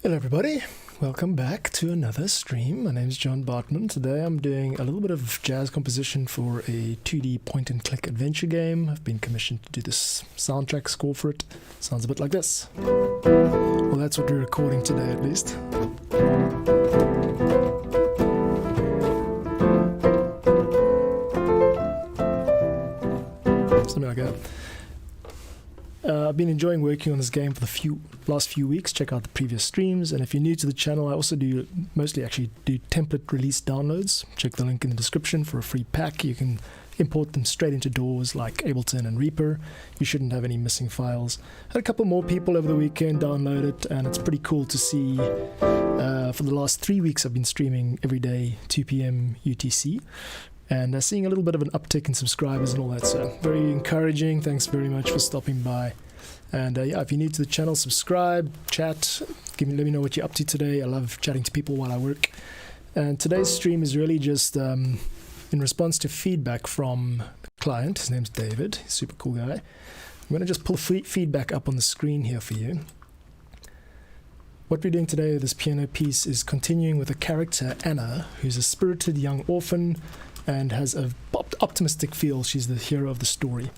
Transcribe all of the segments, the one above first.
Hello everybody, welcome back to another stream. My name is John Bartman. Today I'm doing a little bit of jazz composition for a 2D point and click adventure game. I've been commissioned to do this soundtrack score for it. Sounds a bit like this. Well, that's what we're recording today at least. Something like that. I've been enjoying working on this game for the last few weeks. Check out the previous streams, and if you're new to the channel, I also mostly do template release downloads. Check the link in the description for a free pack. You can import them straight into DAWs like Ableton and Reaper. You shouldn't have any missing files. Had a couple more people over the weekend download it, and it's pretty cool to see. For the last 3 weeks I've been streaming every day 2 p.m. UTC, and seeing a little bit of an uptick in subscribers and all that, so very encouraging. Thanks very much for stopping by. And yeah, if you're new to the channel, subscribe, chat, let me know what you're up to today. I love chatting to people while I work. And today's stream is really just in response to feedback from the client. His name's David. He's a super cool guy. I'm going to just pull feedback up on the screen here for you. What we're doing today with this piano piece is continuing with a character, Anna, who's a spirited young orphan and has an optimistic feel. She's the hero of the story.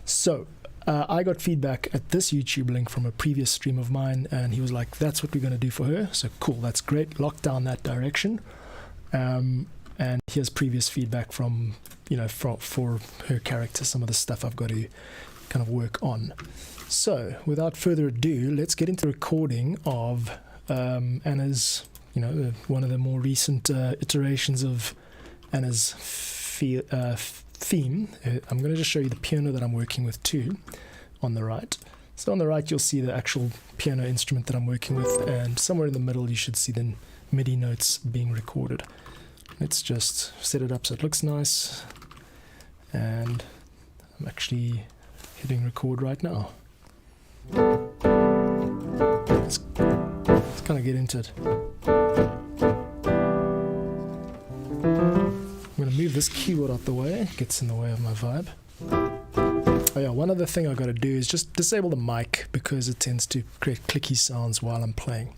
So I got feedback at this YouTube link from a previous stream of mine, and he was like, that's what we're going to do for her. So cool, that's great. Lock down that direction. And here's previous feedback from, for her character, some of the stuff I've got to kind of work on. So without further ado, let's get into the recording of Anna's, one of the more recent iterations of Anna's theme. I'm going to just show you the piano that I'm working with too on the right. So on the right you'll see the actual piano instrument that I'm working with, and somewhere in the middle you should see the MIDI notes being recorded. Let's just set it up so it looks nice, and I'm actually hitting record right now. Let's kind of get into it. I'm going to move this keyboard out the way. It gets in the way of my vibe. Oh yeah, one other thing I got to do is just disable the mic because it tends to create clicky sounds while I'm playing.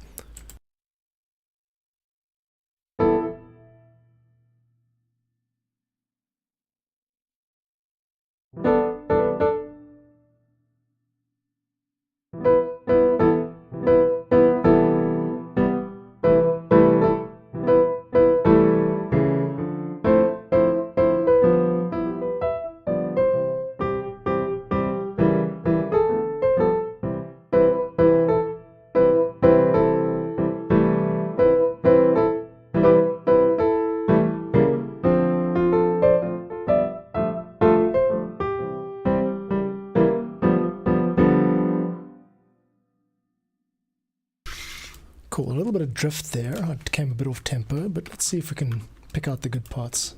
Cool, a little bit of drift there. I came a bit off tempo, but let's see if we can pick out the good parts.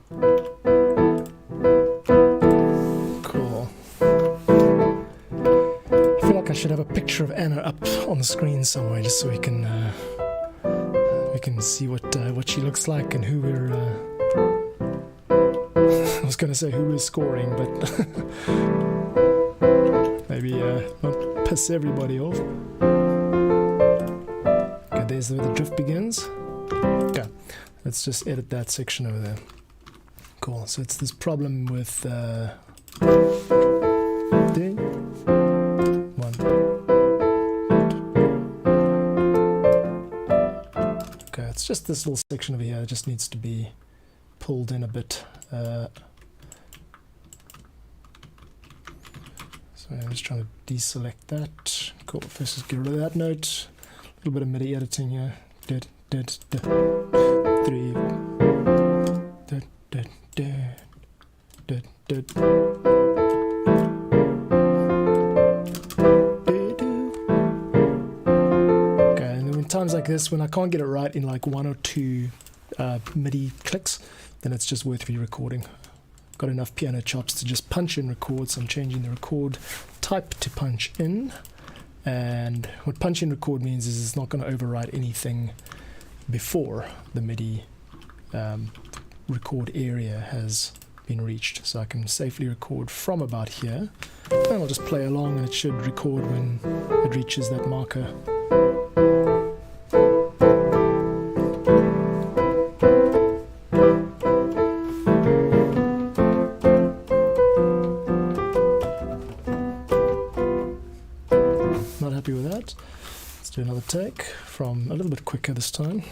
Cool. I feel like I should have a picture of Anna up on the screen somewhere, just so we can see what she looks like and who we're. I was going to say who we're scoring, but maybe not piss everybody off. There's where the drift begins. Okay, let's just edit that section over there. Cool, so it's this problem with one. Okay, it's just this little section over here. It just needs to be pulled in a bit. So I'm just trying to deselect that. Cool, first just get rid of that note. A little bit of MIDI editing here. Three. Okay, and then in times like this, when I can't get it right in like one or two MIDI clicks, then it's just worth re-recording. Got enough piano chops to just punch in record, so I'm changing the record type to punch in. And what punch in record means is it's not going to override anything before the MIDI record area has been reached. So I can safely record from about here, and I'll just play along and it should record when it reaches that marker. Not happy with that. Let's do another take from a little bit quicker this time.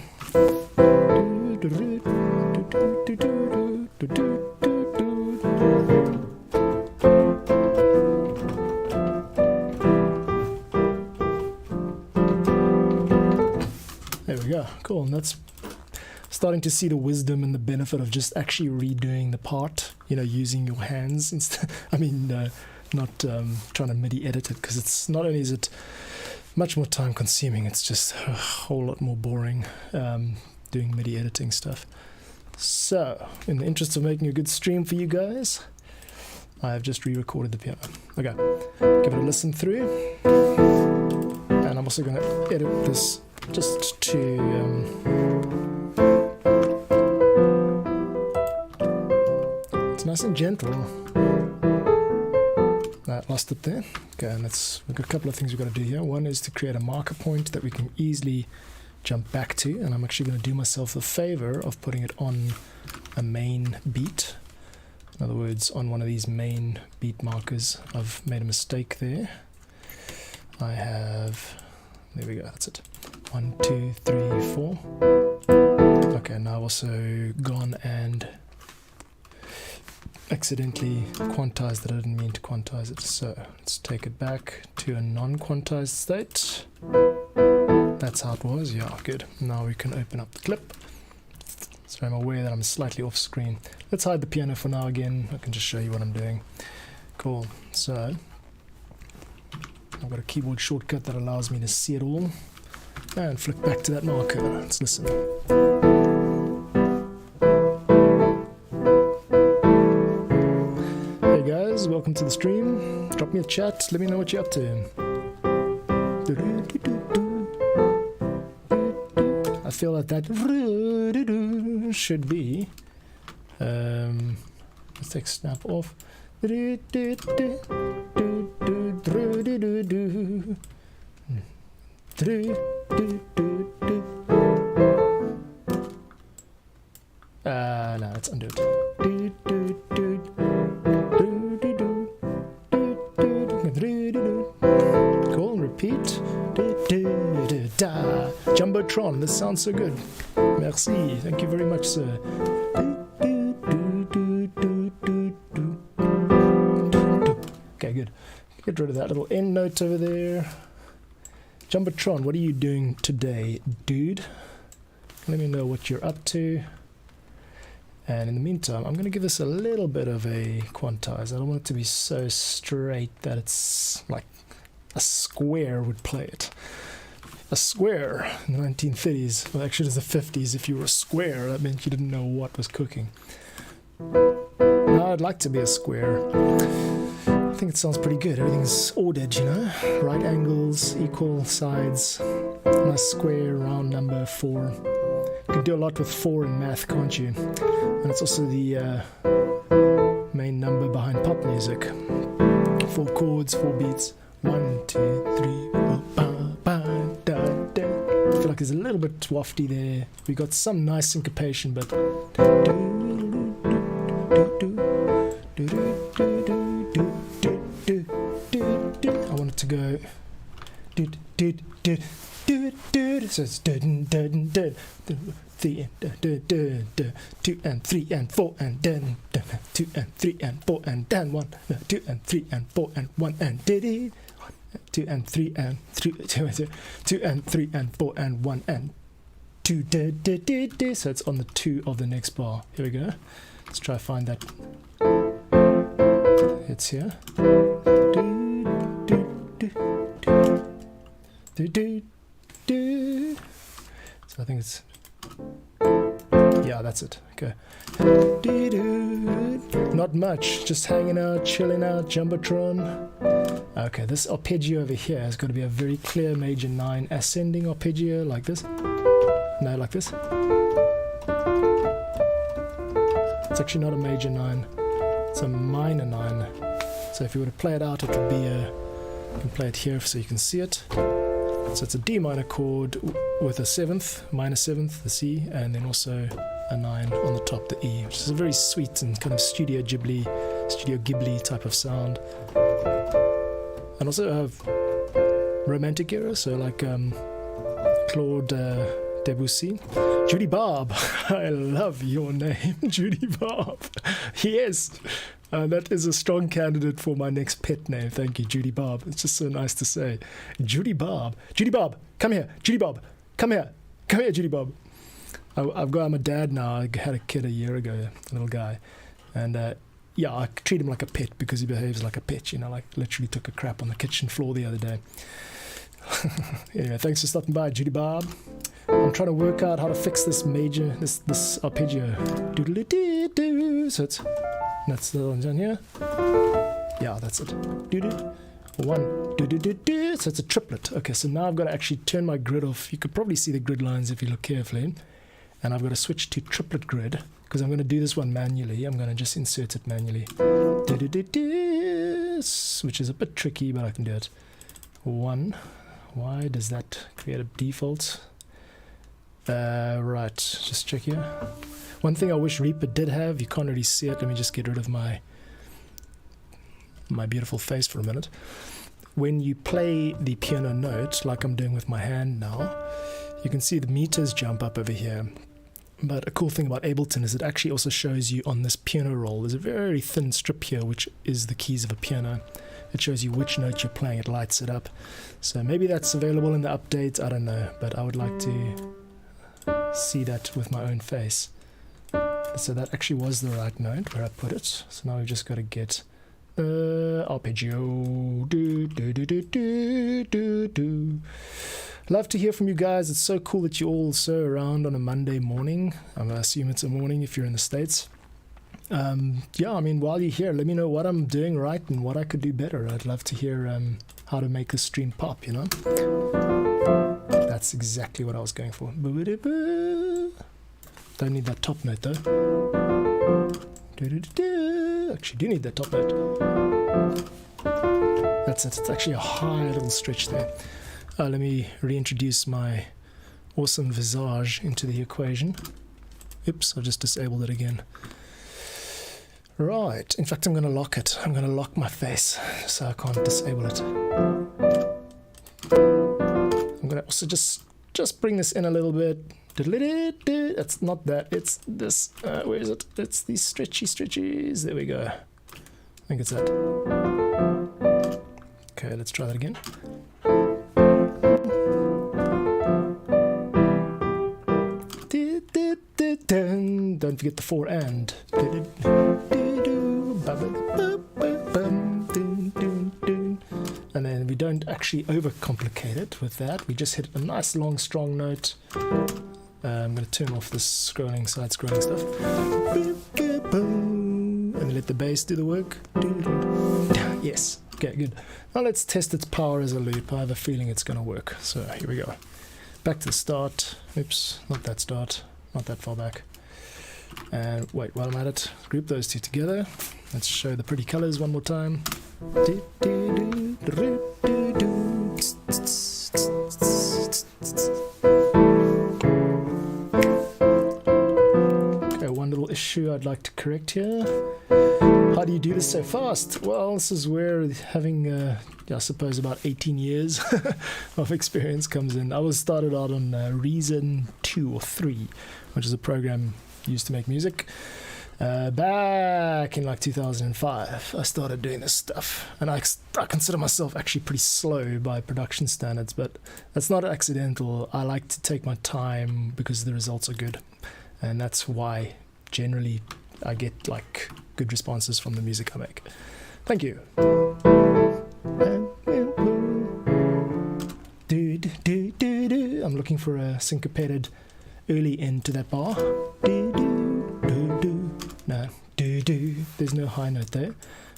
There we go. Cool. And that's starting to see the wisdom and the benefit of just actually redoing the part, you know, using your hands instead. Not trying to MIDI edit it, because it's not only is it much more time consuming, it's just a whole lot more boring doing MIDI editing stuff. So, in the interest of making a good stream for you guys, I have just re-recorded the piano. Okay, give it a listen through, and I'm also going to edit this just to it's nice and gentle. I lost it there. Okay, and we've got a couple of things we've got to do here. One is to create a marker point that we can easily jump back to, and I'm actually going to do myself the favor of putting it on a main beat. In other words, on one of these main beat markers. I've made a mistake there. There we go, that's it. 1, 2, 3, 4. Okay, now I've also gone and accidentally quantized that I didn't mean to quantize it. So let's take it back to a non-quantized state. That's how it was. Yeah, good. Now we can open up the clip. So I'm aware that I'm slightly off screen. Let's hide the piano for now again. I can just show you what I'm doing. Cool. So I've got a keyboard shortcut that allows me to see it all. And flick back to that marker. Let's listen. Hey guys. guys, welcome to the stream. Drop me a chat, let me know what you're up to. I feel like that should be let's take snap off. No, let's undo it. Cool, and repeat. Jumbotron, this sounds so good. Merci, thank you very much, sir. Okay, good. Get rid of that little end note over there. Jumbotron, what are you doing today, dude? Let me know what you're up to. And in the meantime, I'm going to give this a little bit of a quantize. I don't want it to be so straight that it's like a square would play it. A square in the 1930s, well actually it was the 50s. If you were a square, that meant you didn't know what was cooking. Now I'd like to be a square. I think it sounds pretty good. Everything's ordered, you know? Right angles, equal sides, nice square, round number, 4. You can do a lot with 4 in math, can't you? And it's also the main number behind pop music. 4 chords, 4 beats. 1, 2, 3, 4, ba, ba, da, da. I feel like there's a little bit wafty there. We got some nice syncopation, but I want it to go so it's 3 and 2 and 3 and 4 and then 2 and 3 and 4 and then 1 2 and 3 and 4 and 1 and did 2 and 3 and 3 2 and 3 and 4 and 1 and 2 so it's on the 2 of the next bar. Here we go. Let's try to find that. It's here. So I think it's, yeah, that's it. Okay. Not much, just hanging out, chilling out, Jumbotron. Okay, this arpeggio over here has got to be a very clear major 9 ascending arpeggio, like this. No, like this. It's actually not a major 9, it's a minor 9. So if you were to play it out, it would be a, you can play it here so you can see it. So it's a D minor chord with a 7th, minor 7th, the C, and then also a 9 on the top, the E, which is a very sweet and kind of Studio Ghibli type of sound. And also have romantic era, so like Claude Debussy. Judy Barb, I love your name, Judy Barb. Yes, that is a strong candidate for my next pet name. Thank you, Judy Barb. It's just so nice to say. Judy Barb, come here. Judy Barb, come here, Judy Barb. I'm a dad now. I had a kid a year ago, a little guy, and yeah, I treat him like a pet because he behaves like a pet. You know, like literally took a crap on the kitchen floor the other day. Anyway, thanks for stopping by, Judy Barb. I'm trying to work out how to fix this this arpeggio. So that's the one down here. Yeah, that's it. 1. So it's a triplet. Okay, so now I've got to actually turn my grid off. You could probably see the grid lines if you look carefully. And I've got to switch to triplet grid because I'm going to do this one manually. I'm going to just insert it manually. Which is a bit tricky, but I can do it. 1. Why does that create a default? Right, just check here. One thing I wish Reaper did have, you can't really see it. Let me just get rid of my beautiful face for a minute. When you play the piano note, like I'm doing with my hand now, you can see the meters jump up over here. But a cool thing about Ableton is it actually also shows you on this piano roll. There's a very thin strip here, which is the keys of a piano. It shows you which note you're playing. It lights it up. So maybe that's available in the update. I don't know. But I would like to see that with my own face. So that actually was the right note where I put it. So now we've just got to get arpeggio. Love to hear from you guys. It's so cool that you're all so around on a Monday morning. I assume it's a morning if you're in the States. Yeah, I mean, while you're here, let me know what I'm doing right and what I could do better. I'd love to hear how to make this stream pop, you know? That's exactly what I was going for. Don't need that top note, though. Actually, do need that top note. That's it. It's actually a high little stretch there. Let me reintroduce my awesome visage into the equation. Oops, I've just disabled it again. Right, in fact I'm going to lock it. I'm going to lock my face so I can't disable it. I'm going to also just bring this in a little bit. It's not that, it's this. Where is it? It's these stretchies. There we go. I think it's that. Okay, let's try that again. Don't forget the 4 and. And then we don't actually overcomplicate it with that. We just hit a nice long strong note. I'm going to turn off this side scrolling stuff. And then let the bass do the work. Yes. Okay, good. Now let's test its power as a loop. I have a feeling it's going to work. So here we go. Back to the start. Oops, not that start. Not that far back. And wait, while I'm at it, group those two together. Let's show the pretty colors one more time. Okay, one little issue I'd like to correct here. How do you do this so fast? Well, this is where having, I suppose, about 18 years of experience comes in. I was started out on Reason 2 or 3, which is a program used to make music. Back in like 2005, I started doing this stuff. And I consider myself actually pretty slow by production standards, but that's not accidental. I like to take my time because the results are good. And that's why generally I get like good responses from the music I make. Thank you. I'm looking for a syncopated early end to that bar. No, there's no high note there,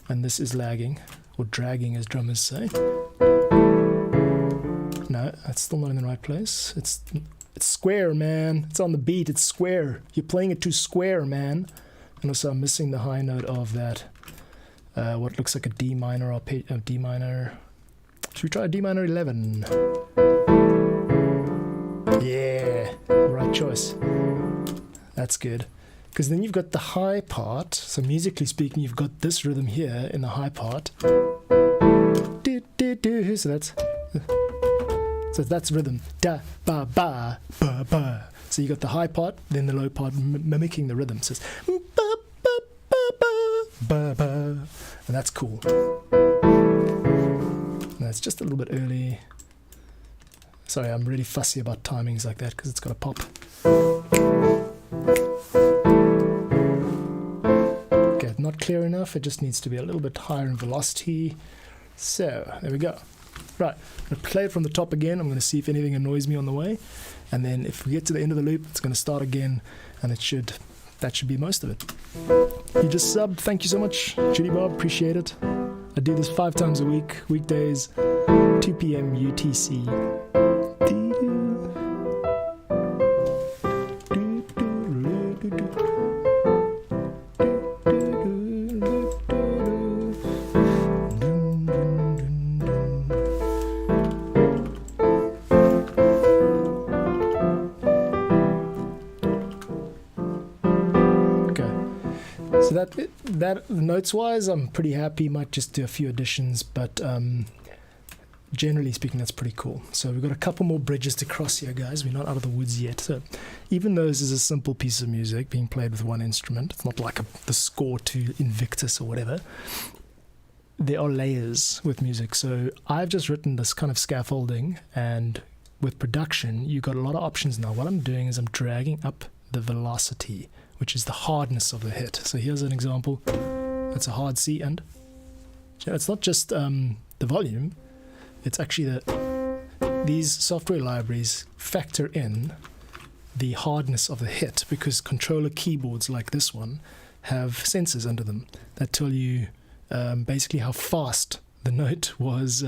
and this is lagging or dragging, as drummers say. No, that's still not in the right place. It's square, man. It's on the beat. It's square. You're playing it too square, man. And also, I'm missing the high note of that. What looks like a D minor or D minor. Should we try a D minor 11? Yeah, right choice. That's good. Because then you've got the high part. So musically speaking, you've got this rhythm here in the high part. So that's rhythm. Da ba ba ba ba. So you got the high part, then the low part mimicking the rhythm. So it's ba ba ba ba ba ba, and that's cool. And that's just a little bit early. Sorry, I'm really fussy about timings like that because it's got to pop. Okay, not clear enough. It just needs to be a little bit higher in velocity. So there we go. Right, I'm going to play it from the top again. I'm going to see if anything annoys me on the way. And then if we get to the end of the loop, it's going to start again. And that should be most of it. You just subbed. Thank you so much. Judy Bob, appreciate it. I do this 5 times a week, weekdays, 2 p.m. UTC. So that notes wise, I'm pretty happy. Might just do a few additions, but generally speaking, that's pretty cool. So we've got a couple more bridges to cross here, guys. We're not out of the woods yet. So even though this is a simple piece of music being played with one instrument, it's not like the score to Invictus or whatever. There are layers with music. So I've just written this kind of scaffolding, and with production, you've got a lot of options now. What I'm doing is I'm dragging up the velocity, which is the hardness of the hit. So here's an example. That's a hard C, and it's not just the volume. It's actually these software libraries factor in the hardness of the hit, because controller keyboards like this one have sensors under them that tell you basically how fast the note was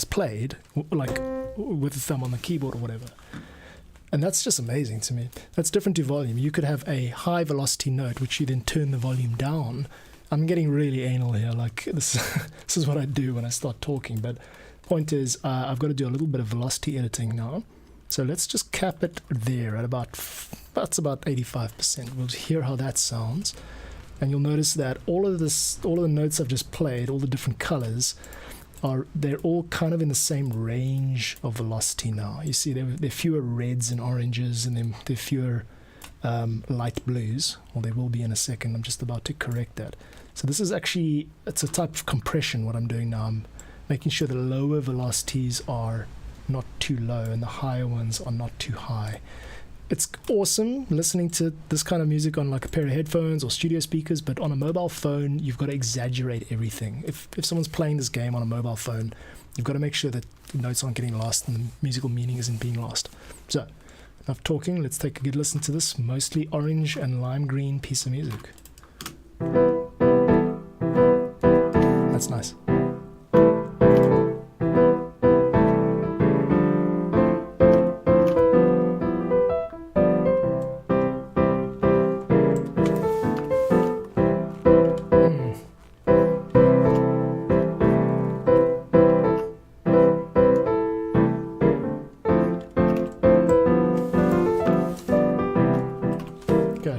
played, like with the thumb on the keyboard or whatever. And that's just amazing to me. That's different to volume. You could have a high velocity note, which you then turn the volume down. I'm getting really anal here. Like this, this is what I do when I start talking. But point is, I've got to do a little bit of velocity editing now. So let's just cap it there at that's about 85%. We'll hear how that sounds. And you'll notice that all of the notes I've just played, all the different colors, they're all kind of in the same range of velocity now. You see, there are fewer reds and oranges, and then there are fewer light blues. Well, there will be in a second. I'm just about to correct that. So this is actually, it's a type of compression. What I'm doing now, I'm making sure the lower velocities are not too low and the higher ones are not too high. It's awesome listening to this kind of music on like a pair of headphones or studio speakers, but on a mobile phone, you've got to exaggerate everything. If someone's playing this game on a mobile phone, you've got to make sure that the notes aren't getting lost and the musical meaning isn't being lost. So, enough talking, let's take a good listen to this mostly orange and lime green piece of music. That's nice.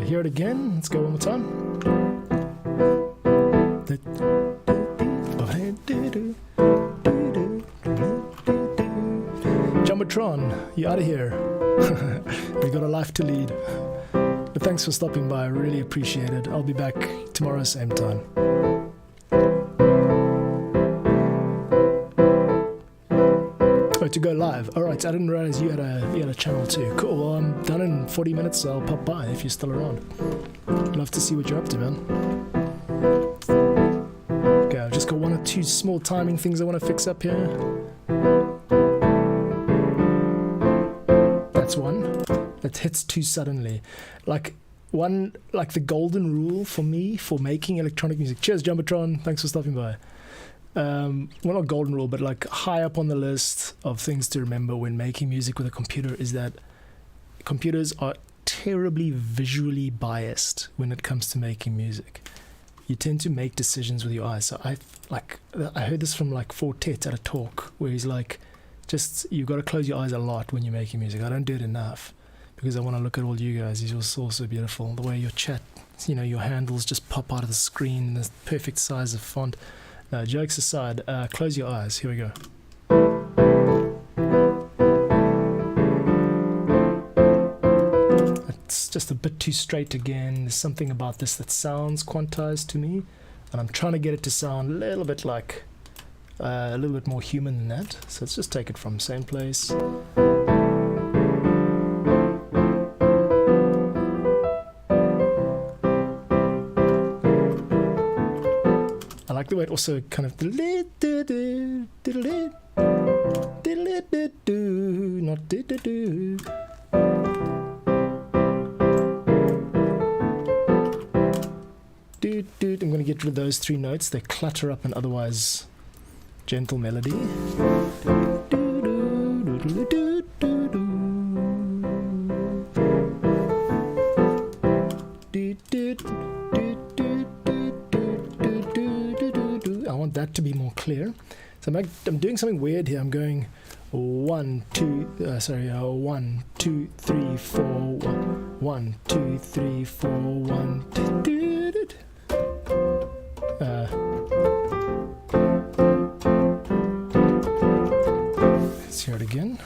Hear it again. Let's go one more time. Jumbotron, you out of here. We got a life to lead. But thanks for stopping by. I really appreciate it. I'll be back tomorrow same time. To go live. Alright, I didn't realize you had a channel too. Cool, well I'm done in 40 minutes, so I'll pop by if you're still around. Love to see what you're up to, man. Okay, I've just got one or two small timing things I want to fix up here. That's one. That hits too suddenly. Like the golden rule for me for making electronic music. Cheers, Jumbotron. Thanks for stopping by. Well, not golden rule, but like high up on the list of things to remember when making music with a computer is that computers are terribly visually biased when it comes to making music. You tend to make decisions with your eyes. So I heard this from like Fortet at a talk where he's like, you've got to close your eyes a lot when you're making music. I don't do it enough because I want to look at all you guys. You're all so beautiful. The way your chat, your handles just pop out of the screen, the perfect size of font. No, jokes aside, close your eyes. Here we go. It's just a bit too straight again. There's something about this that sounds quantized to me, and I'm trying to get it to sound a little bit like, a little bit more human than that. So let's just take it from same place. I like the way it also kind of not I'm going to get rid of those three notes. They clutter up an otherwise gentle melody. I want that to be more clear. So I'm doing something weird here. I'm going 1, 2, 1, 2, 3, 4, 1, 2, 3, 4, 1, 2. Let's hear it again.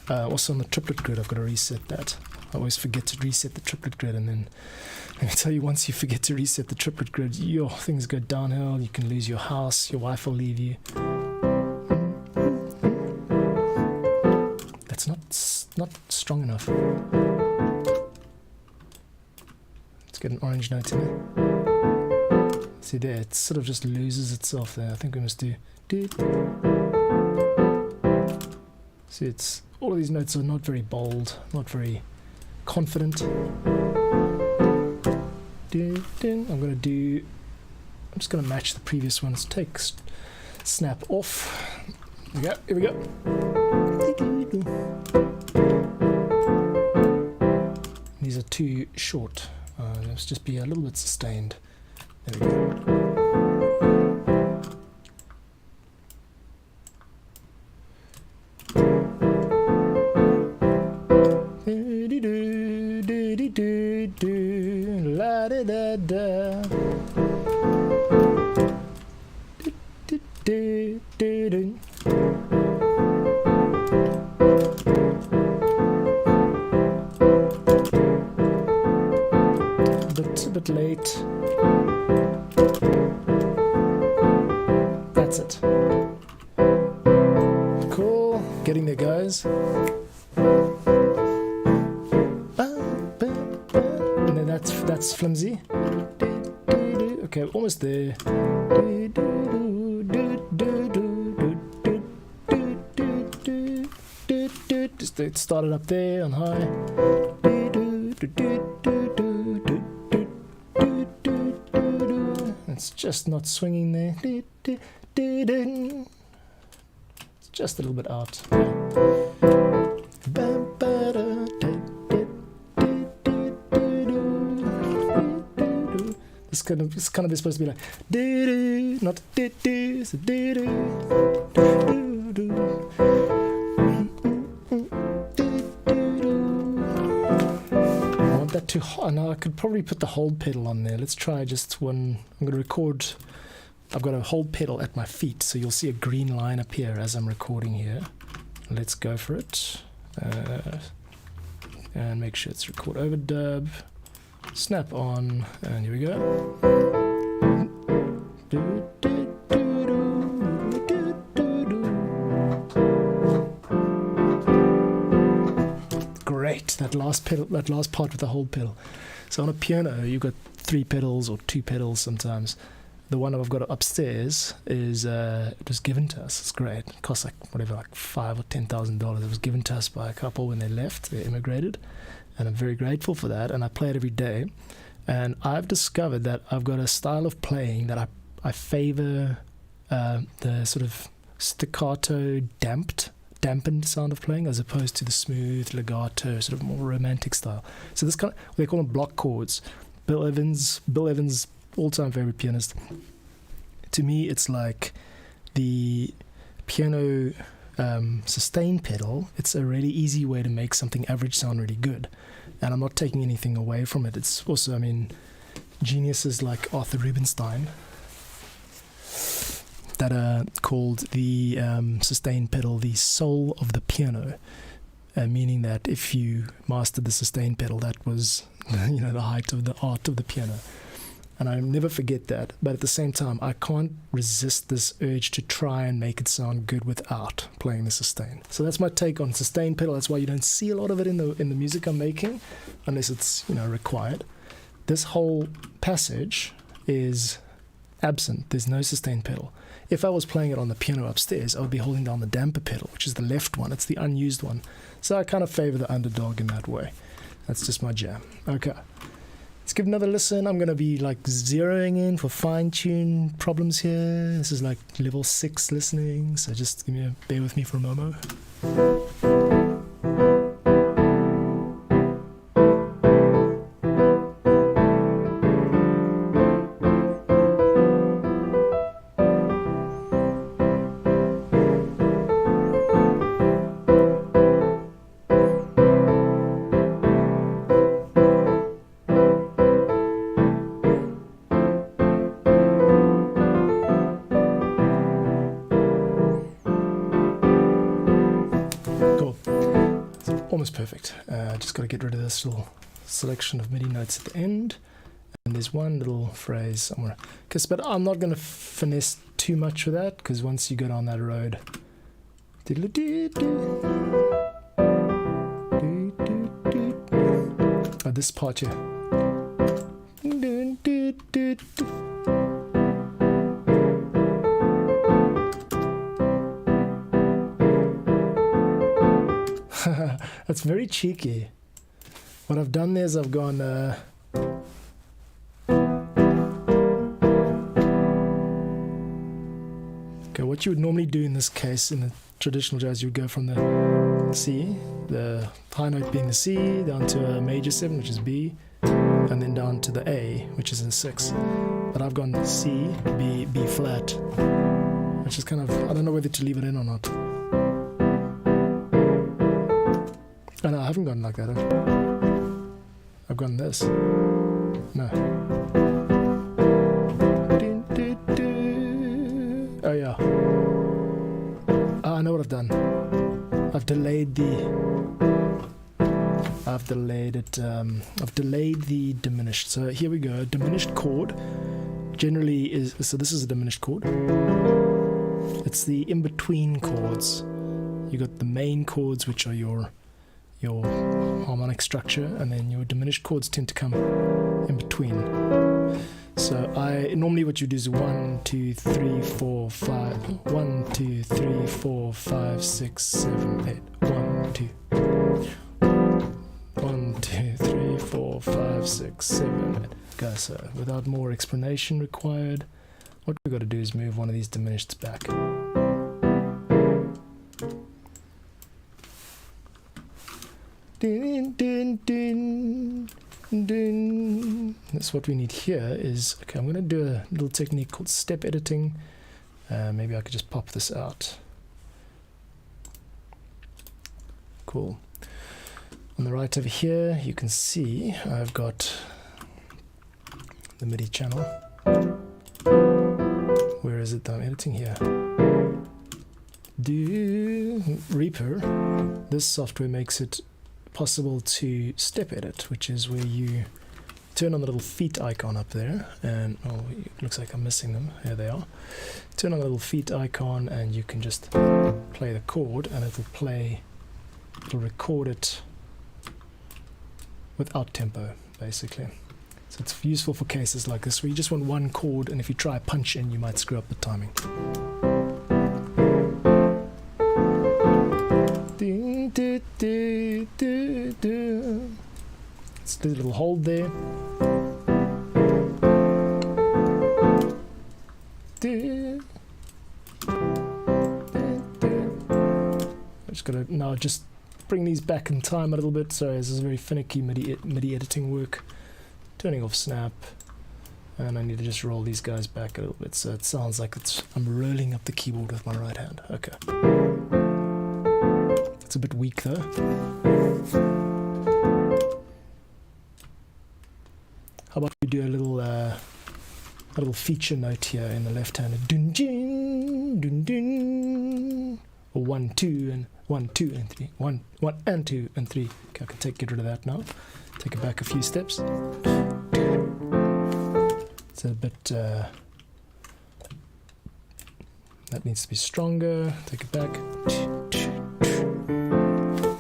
Also on the triplet grid, I've got to reset that. I always forget to reset the triplet grid, and then let me tell you, once you forget to reset the triplet grid, things go downhill. You can lose your house, your wife will leave you. That's not strong enough. Let's get an orange note in there. See there, it sort of just loses itself there. I think we must do. See, all of these notes are not very bold, not very confident. I'm just gonna match the previous one. Let's take snap off. Here we go. These are too short. Let's just be a little bit sustained. There we go. La da da da. A bit late. That's it. Cool. Getting there, guys. And then that's flimsy. Okay, almost there. Just started up there on high. It's just not swinging there. It's just a little bit out. It's kind of supposed to be like not so I want that too hot. Now I could probably put the hold pedal on there. Let's try just one. I'm going to record. I've got a hold pedal at my feet, so you'll see a green line appear as I'm recording here. Let's go for it. And make sure it's record overdub. Snap on, and here we go. Great, that last part with the hold pedal. So on a piano, you've got 3 pedals or 2 pedals sometimes. The one I've got upstairs is it was given to us. It's great. It costs like $5,000 or $10,000. It was given to us by a couple when they left. They immigrated. And I'm very grateful for that, and I play it every day. And I've discovered that I've got a style of playing that I favor the sort of staccato, dampened sound of playing as opposed to the smooth legato, sort of more romantic style. So this kind of, they call them block chords. Bill Evans, all-time favorite pianist. To me, it's like the piano sustain pedal. It's a really easy way to make something average sound really good, and I'm not taking anything away from it. It's also, geniuses like Arthur Rubinstein that are called the sustain pedal the soul of the piano, meaning that if you mastered the sustain pedal, that was the height of the art of the piano. And I'll never forget that. But at the same time, I can't resist this urge to try and make it sound good without playing the sustain. So that's my take on sustain pedal. That's why you don't see a lot of it in the music I'm making, unless it's required. This whole passage is absent. There's no sustain pedal. If I was playing it on the piano upstairs, I would be holding down the damper pedal, which is the left one. It's the unused one. So I kind of favor the underdog in that way. That's just my jam. Okay. Let's give another listen. I'm going to be zeroing in for fine-tune problems here. This is level 6 listening, so just bear with me for a moment. Almost perfect. Just got to get rid of this little selection of MIDI notes at the end. And there's one little phrase somewhere. But I'm not going to finesse too much with that, because once you go down that road... this part here. That's very cheeky. What I've done there is I've gone Okay, what you would normally do in this case, in the traditional jazz, you would go from the C, the high note being the C, down to a major 7, which is B, and then down to the A, which is a 6. But I've gone C, B, B flat, which is kind of, I don't know whether to leave it in or not. Oh no, I haven't gone like that. I've gone this. No. Oh yeah. I know what I've done. I've delayed the diminished. So here we go. Diminished chord generally is, so this is a diminished chord. It's the in-between chords. You got the main chords, which are your harmonic structure, and then your diminished chords tend to come in between. So normally what you do is 1, 2, 3, 4, 5. 1, 2, 3, 4, 5, 6, 7, 8. 1, 2. 1, 2, 3, 4, 5, 6, 7, 8. Go. So without more explanation required, what we've got to do is move one of these diminished back. Dun, dun, dun, dun. That's what we need here is, okay, I'm going to do a little technique called step editing. Maybe I could just pop this out. Cool. On the right over here, you can see I've got the MIDI channel. Where is it that I'm editing here? Reaper. This software makes it possible to step edit, which is where you turn on the little feet icon up there, and oh, it looks like I'm missing them. Here they are. Turn on the little feet icon, and you can just play the chord, and it'll record it without tempo, basically. So it's useful for cases like this where you just want one chord, and if you try a punch in, you might screw up the timing. Let's do a little hold there. I'm just gonna now just bring these back in time a little bit. Sorry, this is very finicky MIDI editing work. Turning off snap, and I need to just roll these guys back a little bit so it sounds like I'm rolling up the keyboard with my right hand. Okay. It's a bit weak though. How about we do a little feature note here in the left hand, dun dun dun dun, or 1 2 and 1 2 and 3, 1 1 and 2 and 3. Okay, I can get rid of that now. Take it back a few steps. It's a bit that needs to be stronger. Take it back.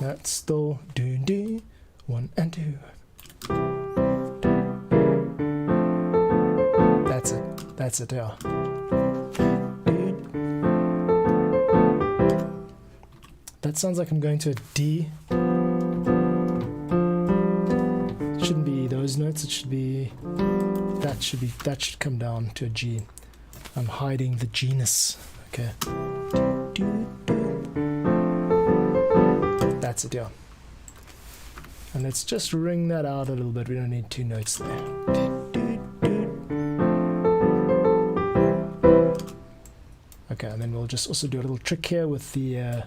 That's still dun dun, 1 and 2. That's it, yeah. That sounds like I'm going to a D. It shouldn't be those notes, it should be that should come down to a G. I'm hiding the genus. Okay. That's it, yeah. And let's just ring that out a little bit. We don't need two notes there. Okay, and then we'll just also do a little trick here with the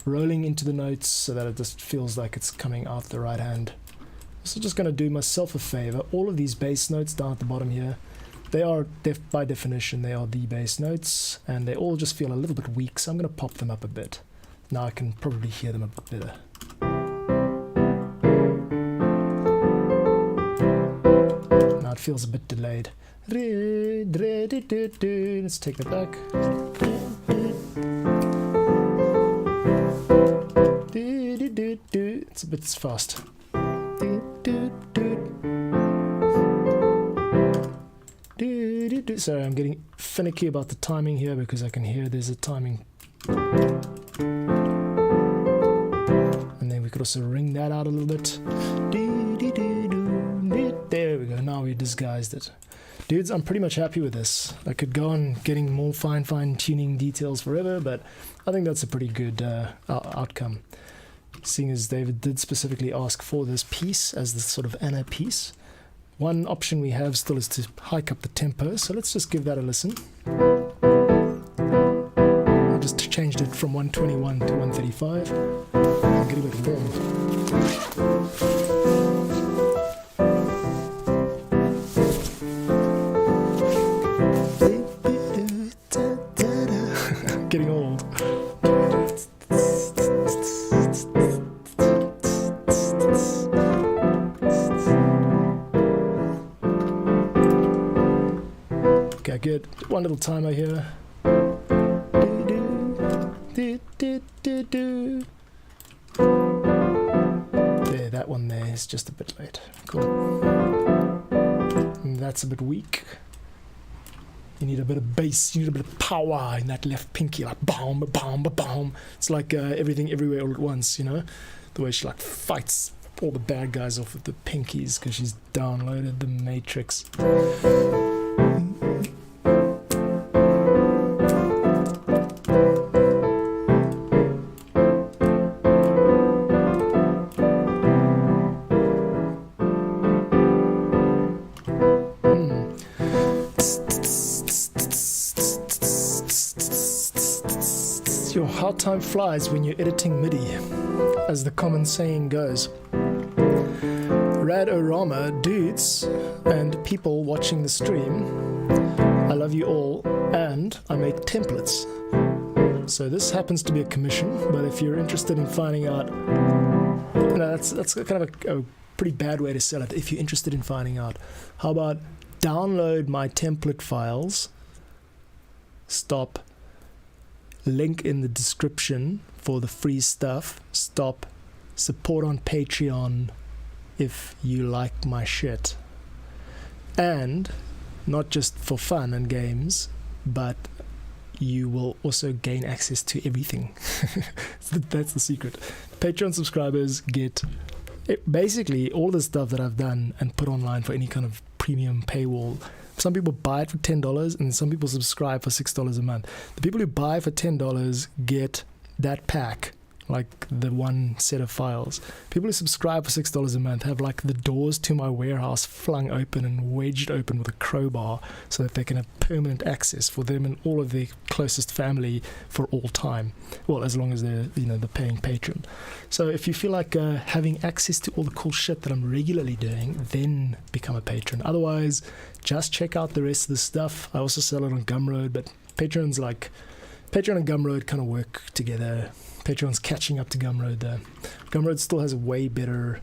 rolling into the notes so that it just feels like it's coming out the right hand. So just going to do myself a favor. All of these bass notes down at the bottom here, they are, by definition, they are the bass notes, and they all just feel a little bit weak, so I'm going to pop them up a bit. Now I can probably hear them a bit better. Now it feels a bit delayed. Let's take that back. It's a bit fast. Sorry, I'm getting finicky about the timing here because I can hear there's a timing. And then we could also ring that out a little bit. There we go, now we disguised it. dudes, I'm pretty much happy with this. I could go on getting more fine tuning details forever, but I think that's a pretty good outcome. Seeing as David did specifically ask for this piece as the sort of Anna piece. One option we have still is to hike up the tempo, so let's just give that a listen. I just changed it from 121 to 135. I'm getting a bit warm. Getting old. Okay, good. One little timer here. There, that one there is just a bit late. Cool. And that's a bit weak. You need a bit of bass, you need a bit of power in that left pinky, like boom, boom, boom. It's like Everything Everywhere All at Once, you know? The way she like fights all the bad guys off with the pinkies because she's downloaded the Matrix. How time flies when you're editing MIDI, as the common saying goes. Rad-O-Rama, dudes, and people watching the stream, I love you all, and I make templates. So this happens to be a commission, but if you're interested in finding out, that's kind of a pretty bad way to sell it. If you're interested in finding out, how about download my template files, stop, link in the description for the free stuff, stop, support on Patreon if you like my shit. And not just for fun and games, but you will also gain access to everything. That's the secret. Patreon subscribers get basically all the stuff that I've done and put online for any kind of premium paywall. Some people buy it for $10 and some people subscribe for $6 a month. The people who buy for $10 get that pack, like the one set of files. People who subscribe for $6 a month have like the doors to my warehouse flung open and wedged open with a crowbar so that they can have permanent access for them and all of their closest family for all time. Well, as long as they're, the paying patron. So if you feel like having access to all the cool shit that I'm regularly doing, then become a patron. Otherwise, just check out the rest of the stuff. I also sell it on Gumroad, but Patreon and Gumroad kind of work together. Patreon's catching up to Gumroad there. Gumroad still has a way better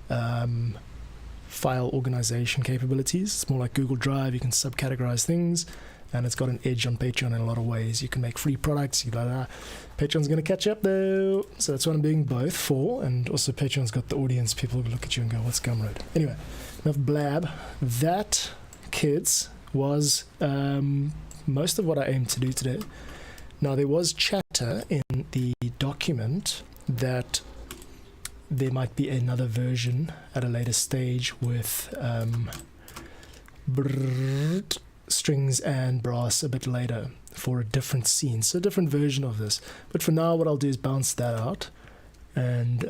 file organization capabilities. It's more like Google Drive. You can subcategorize things, and it's got an edge on Patreon in a lot of ways. You can make free products. Patreon's going to catch up though, so that's what I'm doing both for. And also Patreon's got the audience. People look at you and go, "What's Gumroad?" Anyway, enough blab. That, kids, was most of what I aimed to do today. Now, there was chatter in the document that there might be another version at a later stage with strings and brass a bit later for a different scene, so a different version of this. But for now, what I'll do is bounce that out. And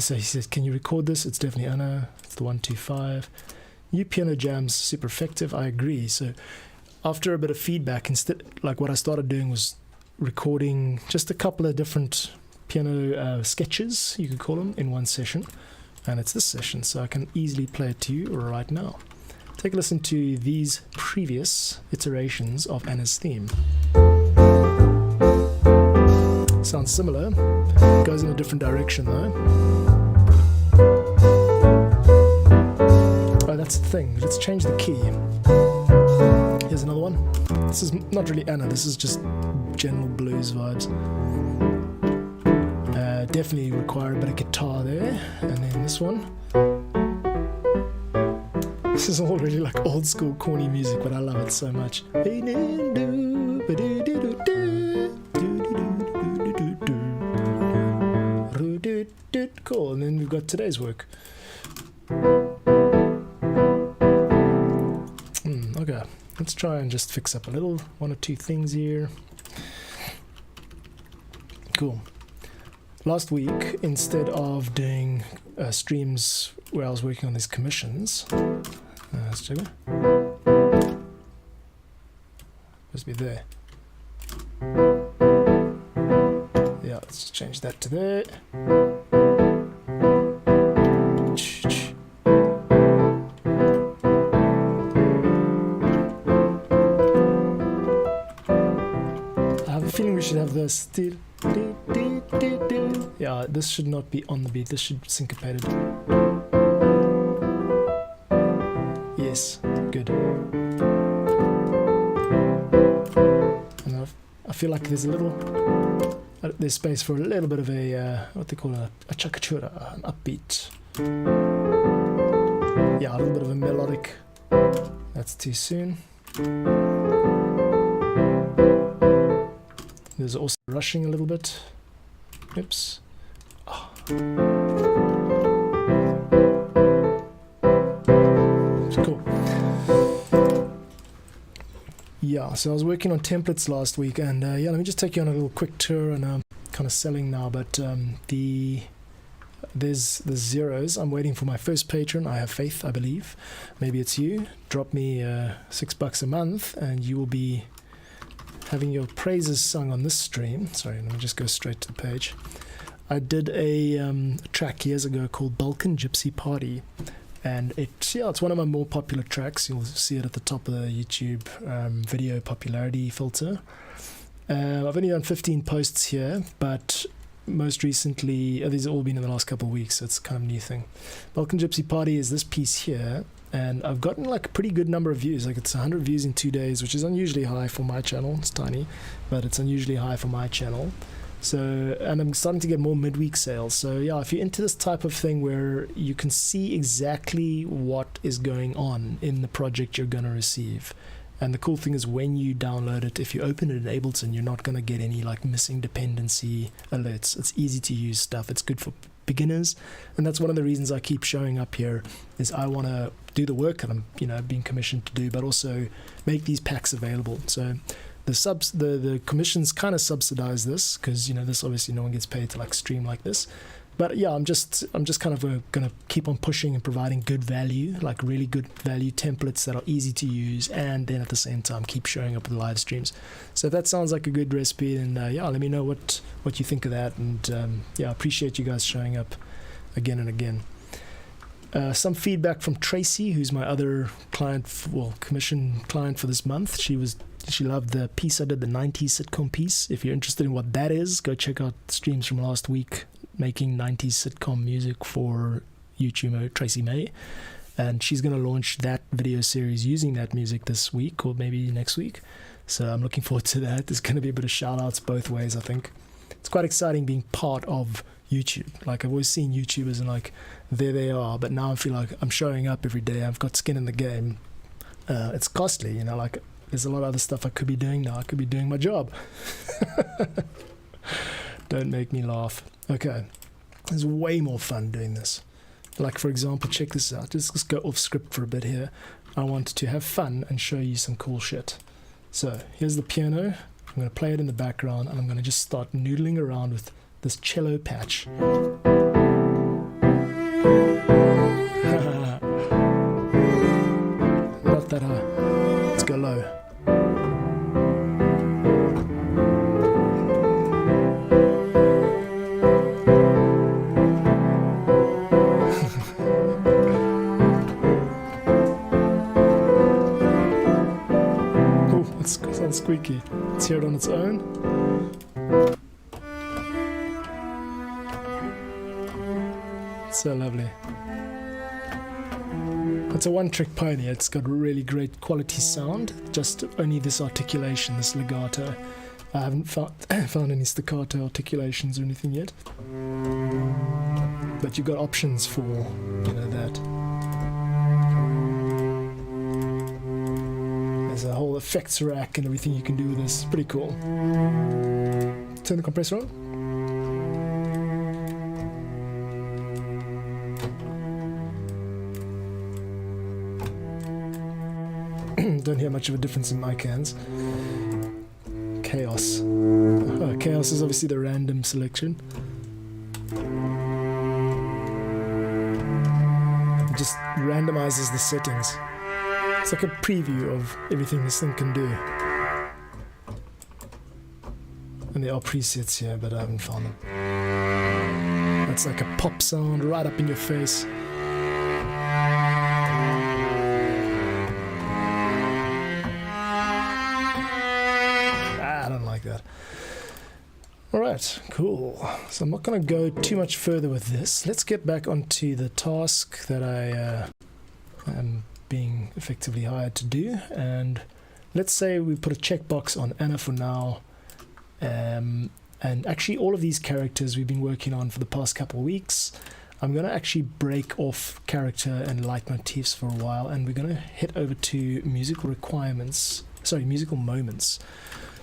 so he says, "Can you record this?" It's definitely Anna. It's the 125. New piano jams, super effective. I agree. So after a bit of feedback, instead, like what I started doing was recording just a couple of different piano sketches, you could call them, in one session. And it's this session, so I can easily play it to you right now. Take a listen to these previous iterations of Anna's theme. Sounds similar, goes in a different direction though. Oh, that's the thing. Let's change the key. Here's another one. This is not really Anna, this is just general blues vibes. Definitely require a bit of guitar there. And then this one. This is all really like old school corny music, but I love it so much. Cool, and then we've got today's work. Okay, let's try and just fix up a little, one or two things here. Cool. Last week, instead of doing streams where I was working on these commissions, let's check it. Must be there. Yeah, let's just change that to there. I have a feeling we should have this. Yeah, this should not be on the beat. This should be syncopated. Yes, good. And I feel like there's a little, there's space for a little bit of a what they call a chakachura, an upbeat. Yeah, a little bit of a melodic. That's too soon. There's also rushing a little bit. Oops. Oh. Cool. Yeah, so I was working on templates last week, and yeah, let me just take you on a little quick tour, and I'm kind of selling now, but there's the zeros. I'm waiting for my first patron. I have faith, I believe. Maybe it's you. Drop me $6 a month, and you will be having your praises sung on this stream. Sorry, let me just go straight to the page. I did a track years ago called Balkan Gypsy Party, and it's one of my more popular tracks. You'll see it at the top of the YouTube video popularity filter. I've only done 15 posts here, but most recently, these have all been in the last couple of weeks, so it's kind of a new thing. Balkan Gypsy Party is this piece here, and I've gotten like a pretty good number of views. Like it's 100 views in 2 days, which is unusually high for my channel. It's tiny, but it's unusually high for my channel. So, and I'm starting to get more midweek sales. So yeah, if you're into this type of thing where you can see exactly what is going on in the project you're going to receive. And the cool thing is when you download it, if you open it in Ableton, you're not going to get any like missing dependency alerts. It's easy to use stuff. It's good for beginners. And that's one of the reasons I keep showing up here, is I want to do the work that I'm, being commissioned to do, but also make these packs available. So the commissions kind of subsidize this, because this obviously no one gets paid to like stream like this. But yeah, I'm just kind of going to keep on pushing and providing good value, like really good value templates that are easy to use, and then at the same time keep showing up with live streams. So if that sounds like a good recipe, then yeah, let me know what you think of that. And yeah, I appreciate you guys showing up again and again. Some feedback from Tracy, who's my other client, commission client for this month. She loved the piece I did, the 90s sitcom piece. If you're interested in what that is, go check out streams from last week, making 90s sitcom music for YouTuber Tracy May. And she's going to launch that video series using that music this week, or maybe next week. So I'm looking forward to that. There's going to be a bit of shout outs both ways, I think. It's quite exciting being part of YouTube. Like, I've always seen YouTubers and like, there they are, but now I feel like I'm showing up every day. I've got skin in the game. It's costly, like there's a lot of other stuff I could be doing now. I could be doing my job. Don't make me laugh. Okay, there's way more fun doing this. Like, for example, check this out. Just go off script for a bit here. I want to have fun and show you some cool shit. So here's the piano. I'm going to play it in the background, and I'm going to just start noodling around with this cello patch. Not that high. Let's go low. That sounds squeaky. Let's hear it on its own. So lovely. It's a one-trick pony. It's got really great quality sound, just only this articulation, this legato. I haven't found any staccato articulations or anything yet. But you've got options for, that. There's a whole effects rack and everything you can do with this. Pretty cool. Turn the compressor on. Don't hear much of a difference in mic hands. Chaos. Chaos is obviously the random selection. It just randomizes the settings. It's like a preview of everything this thing can do. And there are presets here, but I haven't found them. That's like a pop sound right up in your face. I don't like that. Alright, cool. So I'm not going to go too much further with this. Let's get back onto the task that I am being effectively hired to do. And let's say we put a checkbox on Anna for now. And actually all of these characters we've been working on for the past couple of weeks, I'm going to actually break off character and leitmotifs for a while, and we're going to head over to musical moments.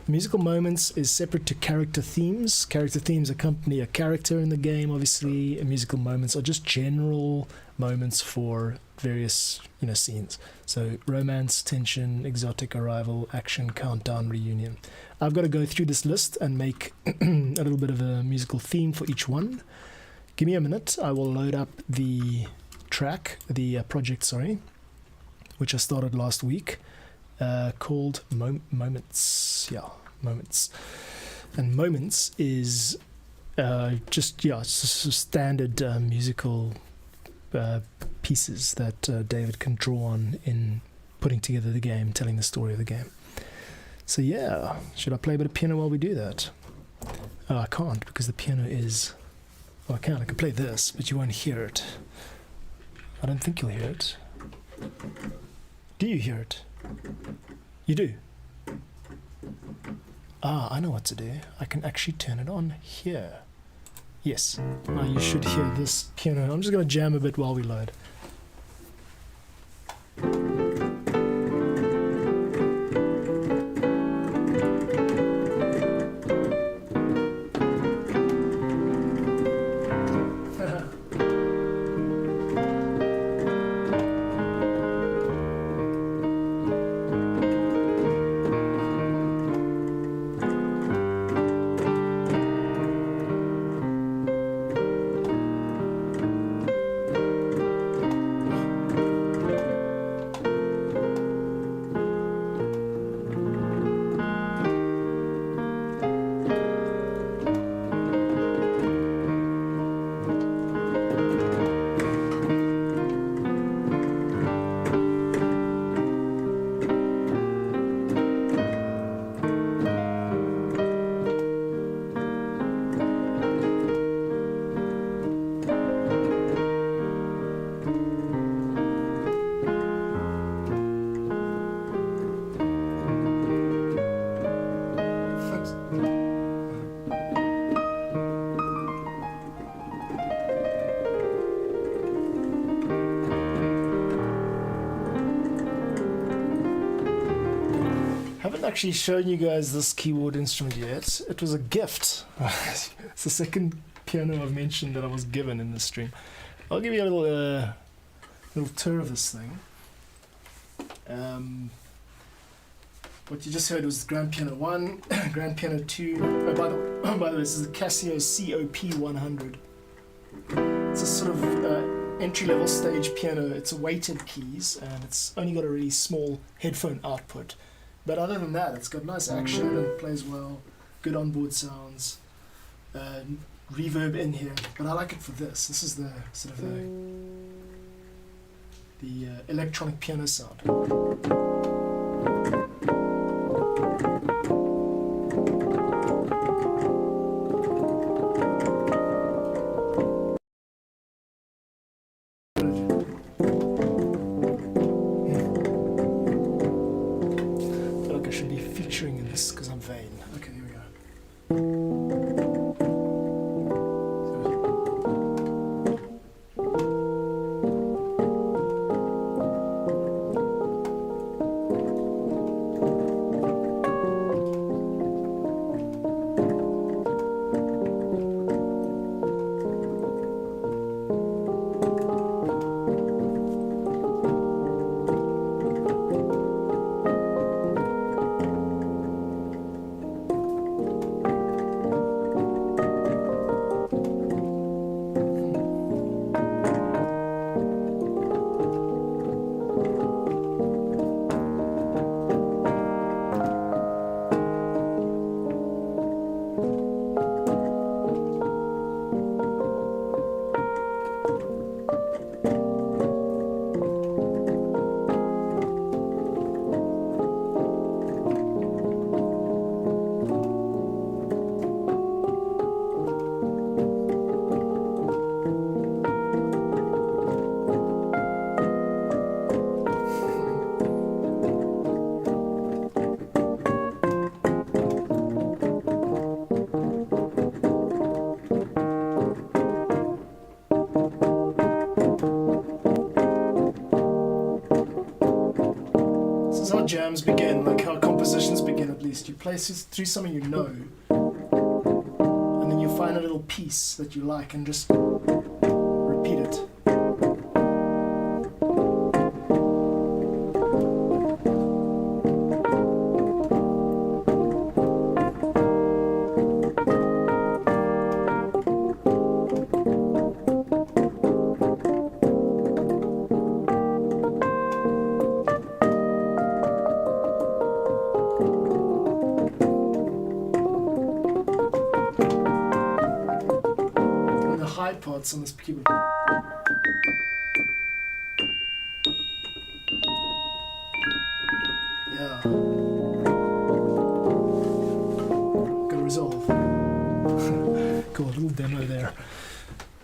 Musical moments is separate to character themes. Character themes accompany a character in the game, obviously. And musical moments are just general moments for various, scenes. So romance, tension, exotic arrival, action, countdown, reunion. I've got to go through this list and make a little bit of a musical theme for each one. Give me a minute. I will load up the project, which I started last week, called Moments. Yeah, Moments. And Moments is just standard musical pieces that David can draw on in putting together the game, telling the story of the game. So yeah, should I play a bit of piano while we do that? I can't, because the piano is... Well, I can. I can play this, but you won't hear it. I don't think you'll hear it. Do you hear it? You do? I know what to do. I can actually turn it on here. Yes. Now you should hear this piano. I'm just going to jam a bit while we load. Actually shown you guys this keyboard instrument yet. It was a gift. It's the second piano I've mentioned that I was given in this stream. I'll give you a little tour of this thing. What you just heard was Grand Piano 1, Grand Piano 2. By the way, this is the Casio COP100. It's a sort of entry-level stage piano. It's a weighted keys, and it's only got a really small headphone output. But other than that, it's got nice action and plays well, good onboard sounds, reverb in here. But I like it for this. This is the sort of the electronic piano sound. jams begin, like how compositions begin at least. You play through something you know, and then you find a little piece that you like and just repeat it. High parts on this keyboard. Yeah. Gotta resolve. Cool, little demo there.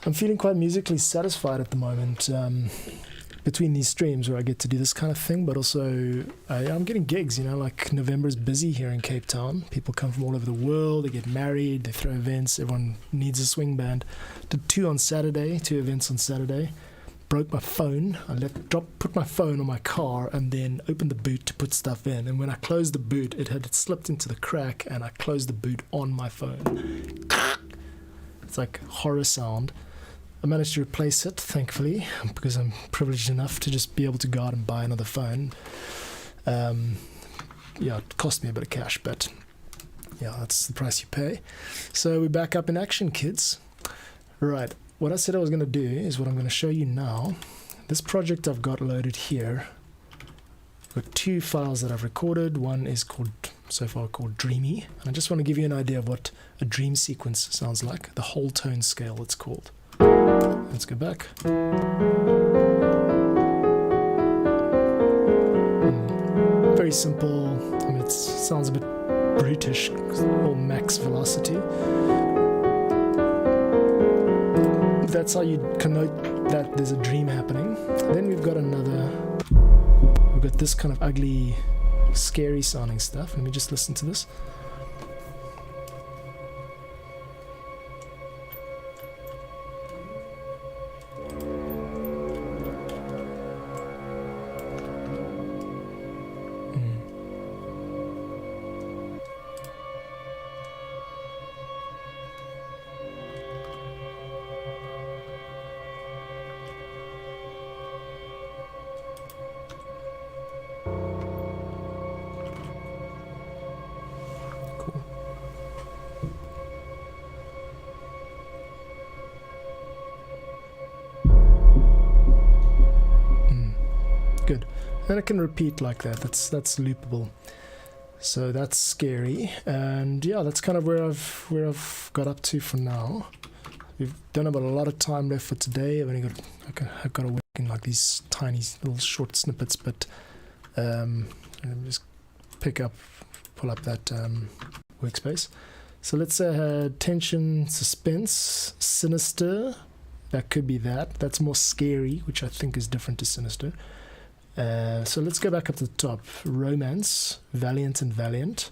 I'm feeling quite musically satisfied at the moment. Between these streams where I get to do this kind of thing, but also I'm getting gigs, like November's busy here in Cape Town. People come from all over the world, they get married, they throw events, everyone needs a swing band. Did two events on Saturday. Broke my phone. I put my phone on my car and then opened the boot to put stuff in. And when I closed the boot, it had slipped into the crack and I closed the boot on my phone. It's like horror sound. I managed to replace it, thankfully, because I'm privileged enough to just be able to go out and buy another phone. It cost me a bit of cash, but yeah, that's the price you pay. So we're back up in action, kids. Right, what I said I was going to do is what I'm going to show you now. This project I've got loaded here. I've got two files that I've recorded. One is so far called Dreamy. And I just want to give you an idea of what a dream sequence sounds like. The whole tone scale, it's called. Let's go back. Very simple. I mean, it sounds a bit brutish, all max velocity. That's how you connote that there's a dream happening. Then we've got this kind of ugly, scary sounding stuff. Let me just listen to this. Good. And it can repeat like that. That's loopable. So that's scary. And yeah, that's kind of where I've got up to for now. We've done about a lot of time left for today. I've got to work in like these tiny little short snippets, but let me just pull up that workspace. So let's say tension, suspense, sinister. That could be that. That's more scary, which I think is different to sinister. So let's go back up to the top. Romance, Valiant and Valiant,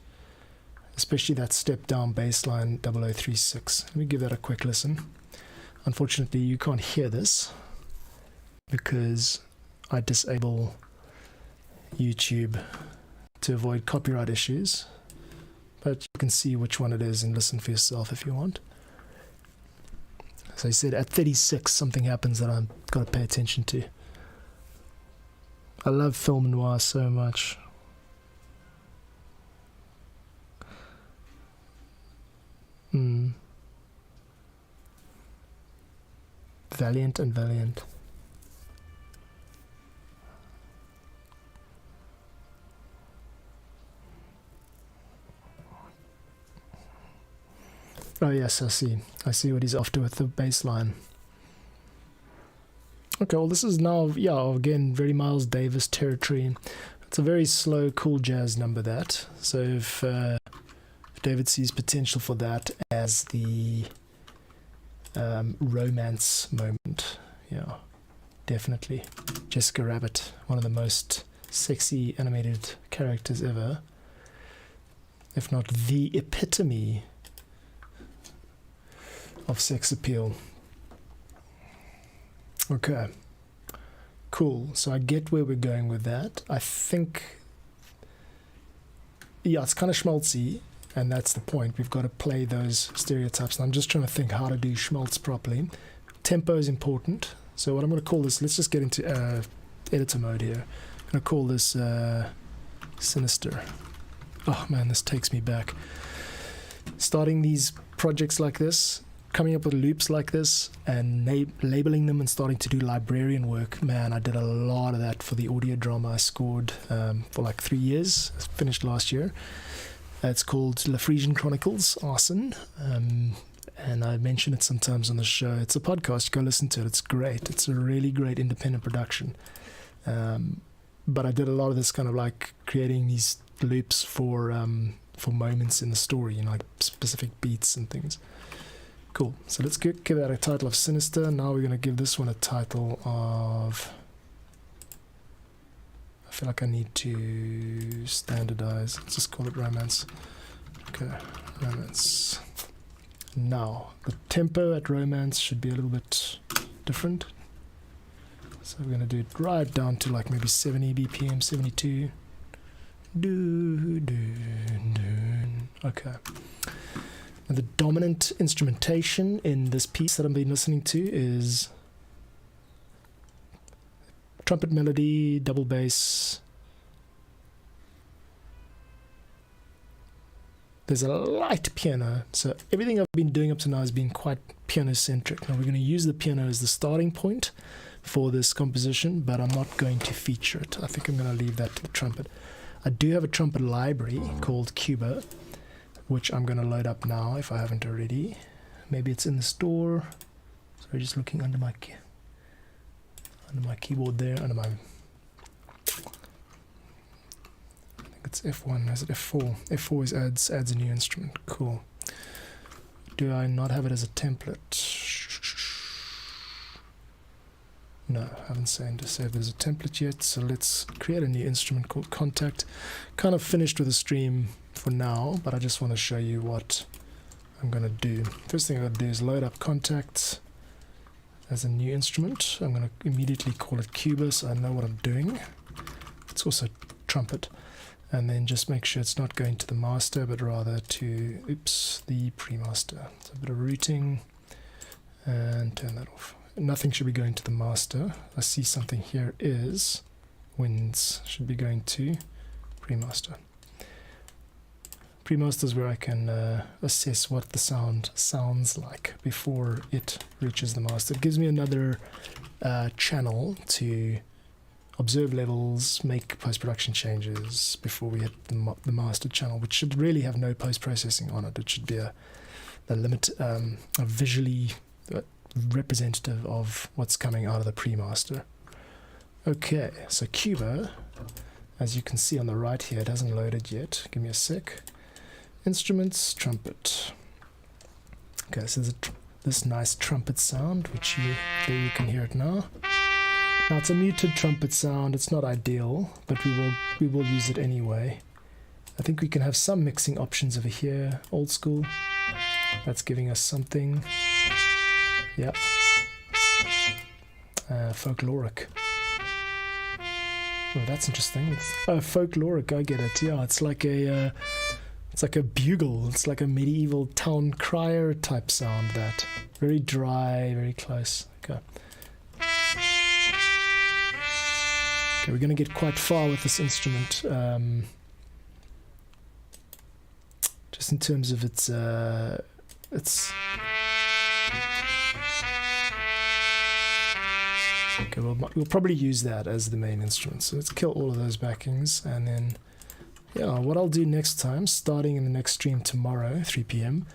especially that step down bass line 0036. Let me give that a quick listen. Unfortunately, you can't hear this because I disable YouTube to avoid copyright issues, but you can see which one it is and listen for yourself if you want. As I said, at 36 something happens that I've got to pay attention to. I love film noir so much. Valiant and Valiant. Oh yes, I see what he's after with the bass line. Okay, well this is now, again, very Miles Davis territory. It's a very slow, cool jazz number, that. So if David sees potential for that as the romance moment, yeah, definitely. Jessica Rabbit, one of the most sexy animated characters ever, if not the epitome of sex appeal. Okay, cool. So I get where we're going with that. I think yeah, it's kind of schmaltzy, and that's the point. We've got to play those stereotypes. And I'm just trying to think how to do schmaltz properly. Tempo is important. So what I'm going to call this, let's just get into editor mode here. I'm going to call this Sinister. Oh man, this takes me back. Starting these projects like this, coming up with loops like this, and labeling them and starting to do librarian work. Man, I did a lot of that for the audio drama I scored for like 3 years. Finished last year. It's called La Frisian Chronicles, Arson. And I mention it sometimes on the show. It's a podcast. Go listen to it. It's great. It's a really great independent production. But I did a lot of this kind of like creating these loops for moments in the story, you know, like specific beats and things. Cool. So let's give that a title of Sinister. Now we're going to give this one a title of... I feel like I need to standardize. Let's just call it Romance. Okay, Romance. Now, the tempo at Romance should be a little bit different. So we're going to do it right down to like maybe 70 BPM, 72. Okay. And the dominant instrumentation in this piece that I've been listening to is trumpet melody, double bass. There's a light piano, so everything I've been doing up to now has been quite piano-centric. Now we're going to use the piano as the starting point for this composition, but I'm not going to feature it. I think I'm going to leave that to the trumpet. I do have a trumpet library called Cuba, which I'm going to load up now if I haven't already. Maybe it's in the store. So just looking under my keyboard there, under my... It's F1, is it F4? F4 is adds a new instrument. Cool. Do I not have it as a template? No, I haven't saved there's a template yet, so let's create a new instrument called Contact. Kind of finished with the stream for now, but I just want to show you what I'm going to do. First thing I'm going to do is load up Contact as a new instrument. I'm going to immediately call it Cuba so I know what I'm doing. It's also trumpet. And then just make sure it's not going to the master, but rather to, the pre-master. So a bit of routing, and turn that off. Nothing should be going to the master. I see something here is winds should be going to pre-master. Pre-master is where I can assess what the sound sounds like before it reaches the master. It gives me another channel to observe levels, make post-production changes before we hit the master channel, which should really have no post-processing on it. It should be a limit, a visually representative of what's coming out of the pre-master. Okay, so Cuba, as you can see on the right here, it hasn't loaded yet. Give me a sec. Instruments, trumpet. Okay, so there's this nice trumpet sound, which there you can hear it now. Now it's a muted trumpet sound. It's not ideal, but we will use it anyway. I think we can have some mixing options over here. Old school. That's giving us something. Yeah. Folkloric. Oh, that's interesting. Folkloric. I get it. Yeah, it's like a bugle. It's like a medieval town crier type sound. That very dry, very close. Okay. Okay, we're going to get quite far with this instrument, just in terms of its. Okay, we'll probably use that as the main instrument. So let's kill all of those backings, and then, yeah, what I'll do next time, starting in the next stream tomorrow, 3 p.m.,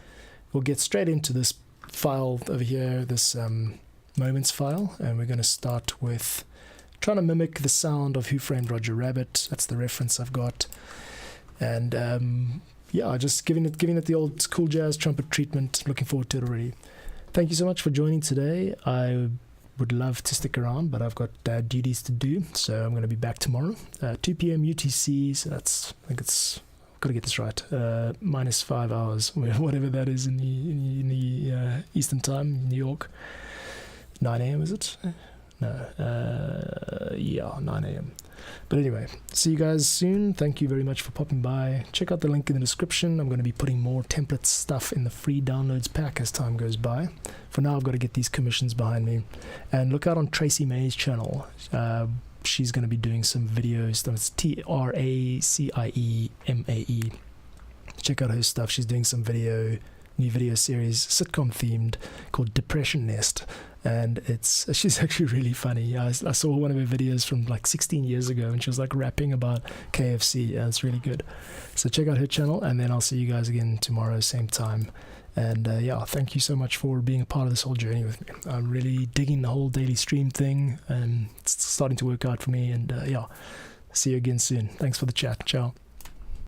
we'll get straight into this file over here, this moments file, and we're going to start with trying to mimic the sound of Who Framed Roger Rabbit. That's the reference I've got. And yeah, just giving it the old cool jazz trumpet treatment. Looking forward to it already. Thank you so much for joining today. I would love to stick around, but I've got duties to do, so I'm going to be back tomorrow, 2 p.m. UTC. So that's, I think it's, I've got to get this right, minus 5 hours, whatever that is in the Eastern Time, New York. 9 a.m. is it? No, yeah, 9 a.m. But anyway, see you guys soon. Thank you very much for popping by. Check out the link in the description. I'm going to be putting more template stuff in the free downloads pack as time goes by. For now, I've got to get these commissions behind me. And look out on Tracy May's channel. She's going to be doing some videos. It's TraciemaE. Check out her stuff. She's doing some new video series, sitcom themed, called Depression Nest. And she's actually really funny. I saw one of her videos from like 16 years ago, and she was like rapping about KFC. It's really good. So check out her channel, and then I'll see you guys again tomorrow, same time. And yeah, thank you so much for being a part of this whole journey with me. I'm really digging the whole daily stream thing, and it's starting to work out for me. And yeah, see you again soon. Thanks for the chat. Ciao.